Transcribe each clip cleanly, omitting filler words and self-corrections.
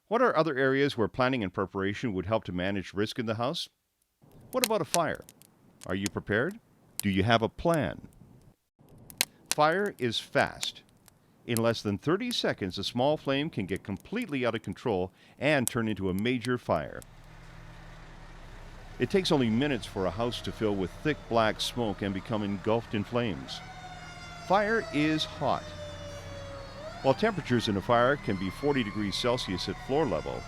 What are other areas where planning and preparation would help to manage risk in the house? What about a fire? Are you prepared? Do you have a plan? Fire is fast. In less than 30 seconds, a small flame can get completely out of control and turn into a major fire. It takes only minutes for a house to fill with thick black smoke and become engulfed in flames. Fire is hot. While temperatures in a fire can be 40 degrees Celsius at floor level,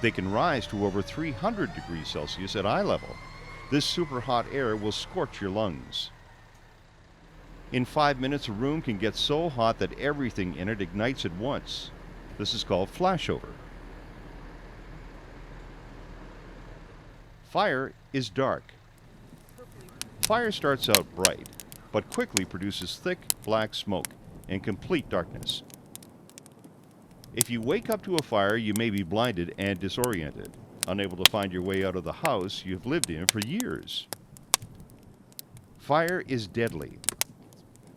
they can rise to over 300 degrees Celsius at eye level. This super hot air will scorch your lungs. In 5 minutes, a room can get so hot that everything in it ignites at once. This is called flashover. Fire is dark. Fire starts out bright, but quickly produces thick black smoke and complete darkness. If you wake up to a fire, you may be blinded and disoriented, unable to find your way out of the house you've lived in for years. Fire is deadly.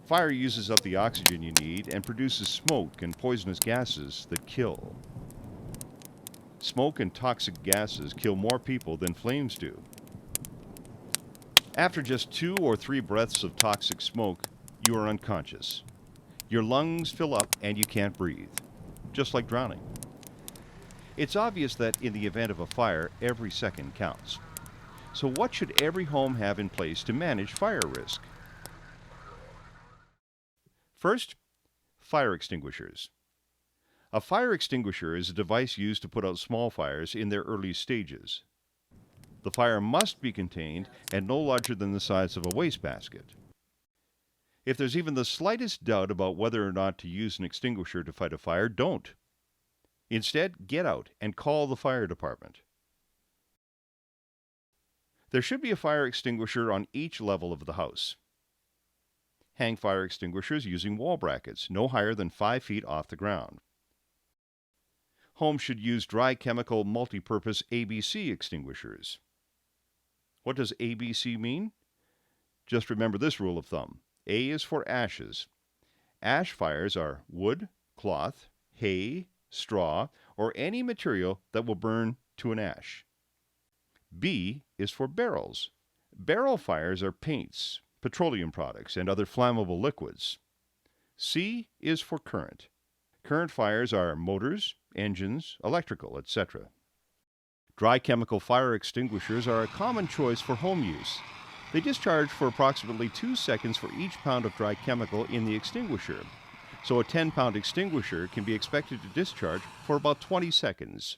Fire uses up the oxygen you need and produces smoke and poisonous gases that kill. Smoke and toxic gases kill more people than flames do. After just 2 or 3 breaths of toxic smoke, you are unconscious. Your lungs fill up and you can't breathe, just like drowning. It's obvious that in the event of a fire, every second counts. So what should every home have in place to manage fire risk? First, fire extinguishers. A fire extinguisher is a device used to put out small fires in their early stages. The fire must be contained and no larger than the size of a wastebasket. If there's even the slightest doubt about whether or not to use an extinguisher to fight a fire, don't. Instead, get out and call the fire department. There should be a fire extinguisher on each level of the house. Hang fire extinguishers using wall brackets, no higher than 5 feet off the ground. Homes should use dry chemical multipurpose ABC extinguishers. What does ABC mean? Just remember this rule of thumb. A is for ashes. Ash fires are wood, cloth, hay, straw, or any material that will burn to an ash. B is for barrels. Barrel fires are paints, petroleum products, and other flammable liquids. C is for current. Current fires are motors, engines, electrical, etc. Dry chemical fire extinguishers are a common choice for home use. They discharge for approximately 2 seconds for each pound of dry chemical in the extinguisher. So a 10-pound extinguisher can be expected to discharge for about 20 seconds.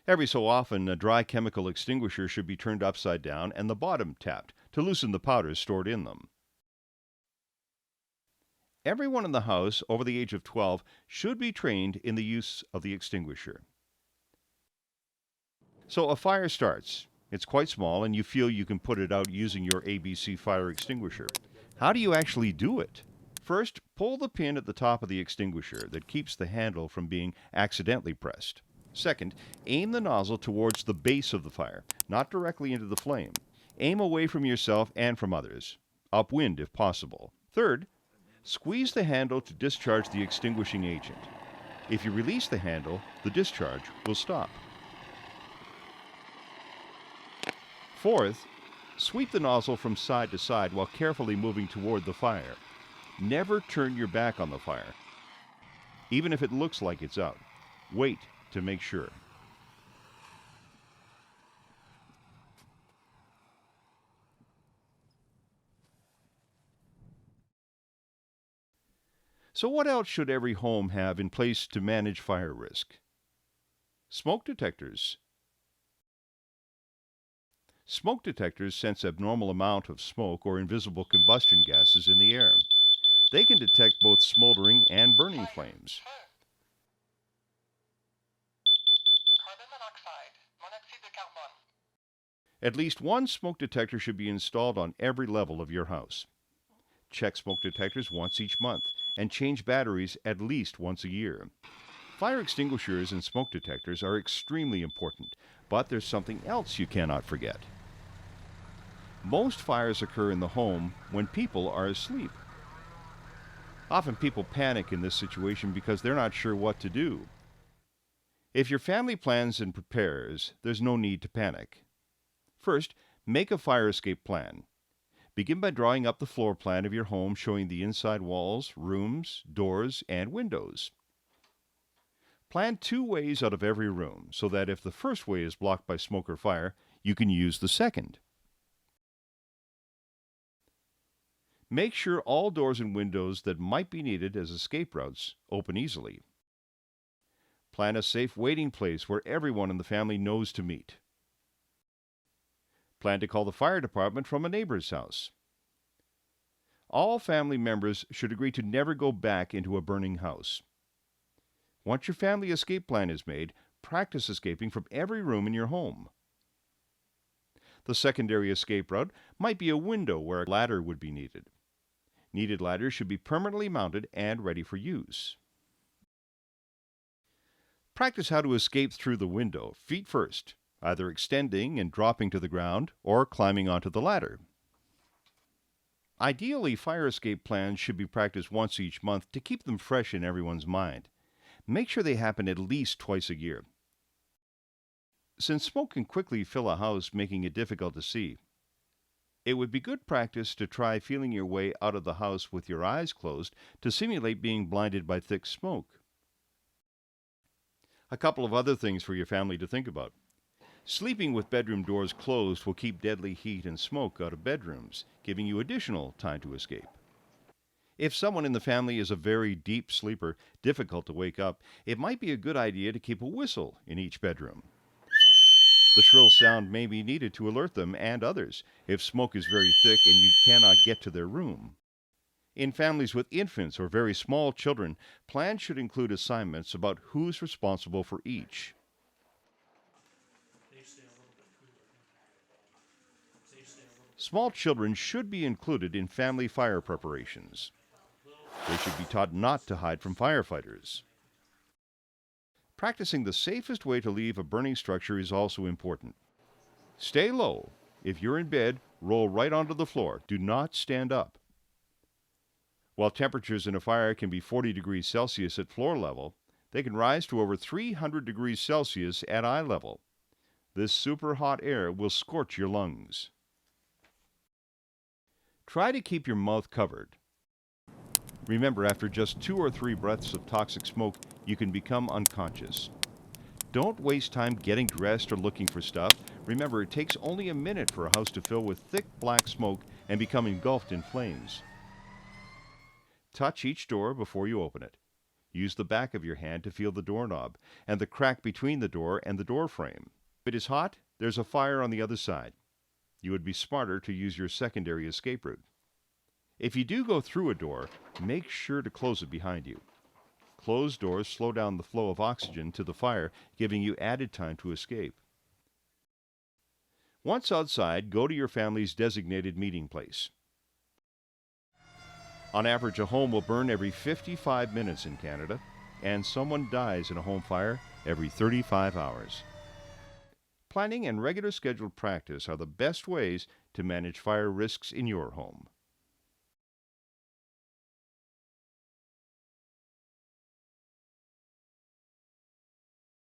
Every so often, a dry chemical extinguisher should be turned upside down and the bottom tapped to loosen the powders stored in them. Everyone in the house over the age of 12 should be trained in the use of the extinguisher. So a fire starts. It's quite small and you feel you can put it out using your ABC fire extinguisher. How do you actually do it? First, pull the pin at the top of the extinguisher that keeps the handle from being accidentally pressed. Second, aim the nozzle towards the base of the fire, not directly into the flame. Aim away from yourself and from others, upwind if possible. Third, squeeze the handle to discharge the extinguishing agent. If you release the handle, the discharge will stop. Fourth, sweep the nozzle from side to side while carefully moving toward the fire. Never turn your back on the fire, even if it looks like it's out. Wait to make sure. So what else should every home have in place to manage fire risk? Smoke detectors. Smoke detectors sense abnormal amount of smoke or invisible combustion gases in the air. They can detect both smoldering and burning flames. Carbon monoxide, monoxide de carbone. At least one smoke detector should be installed on every level of your house. Check smoke detectors once each month and change batteries at least once a year. Fire extinguishers and smoke detectors are extremely important, but there's something else you cannot forget. Most fires occur in the home when people are asleep. Often people panic in this situation because they're not sure what to do. If your family plans and prepares, there's no need to panic. First, make a fire escape plan. Begin by drawing up the floor plan of your home showing the inside walls, rooms, doors, and windows. Plan 2 ways out of every room so that if the first way is blocked by smoke or fire, you can use the second. Make sure all doors and windows that might be needed as escape routes open easily. Plan a safe waiting place where everyone in the family knows to meet. Plan to call the fire department from a neighbor's house. All family members should agree to never go back into a burning house. Once your family escape plan is made, practice escaping from every room in your home. The secondary escape route might be a window where a ladder would be needed. Needed ladders should be permanently mounted and ready for use. Practice how to escape through the window, feet first, either extending and dropping to the ground or climbing onto the ladder. Ideally, fire escape plans should be practiced once each month to keep them fresh in everyone's mind. Make sure they happen at least twice a year. Since smoke can quickly fill a house, making it difficult to see, it would be good practice to try feeling your way out of the house with your eyes closed to simulate being blinded by thick smoke. A couple of other things for your family to think about. Sleeping with bedroom doors closed will keep deadly heat and smoke out of bedrooms, giving you additional time to escape. If someone in the family is a very deep sleeper, difficult to wake up, it might be a good idea to keep a whistle in each bedroom. The shrill sound may be needed to alert them and others if smoke is very thick and you cannot get to their room. In families with infants or very small children, plans should include assignments about who's responsible for each. Small children should be included in family fire preparations. They should be taught not to hide from firefighters. Practicing the safest way to leave a burning structure is also important. Stay low. If you're in bed, roll right onto the floor. Do not stand up. While temperatures in a fire can be 40 degrees Celsius at floor level, they can rise to over 300 degrees Celsius at eye level. This super hot air will scorch your lungs. Try to keep your mouth covered. Remember, after just 2 or 3 breaths of toxic smoke, you can become unconscious. Don't waste time getting dressed or looking for stuff. Remember, it takes only a minute for a house to fill with thick black smoke and become engulfed in flames. Touch each door before you open it. Use the back of your hand to feel the doorknob and the crack between the door and the door frame. If it is hot, there's a fire on the other side. You would be smarter to use your secondary escape route. If you do go through a door, make sure to close it behind you. Closed doors slow down the flow of oxygen to the fire, giving you added time to escape. Once outside, go to your family's designated meeting place. On average, a home will burn every 55 minutes in Canada, and someone dies in a home fire every 35 hours. Planning and regular scheduled practice are the best ways to manage fire risks in your home.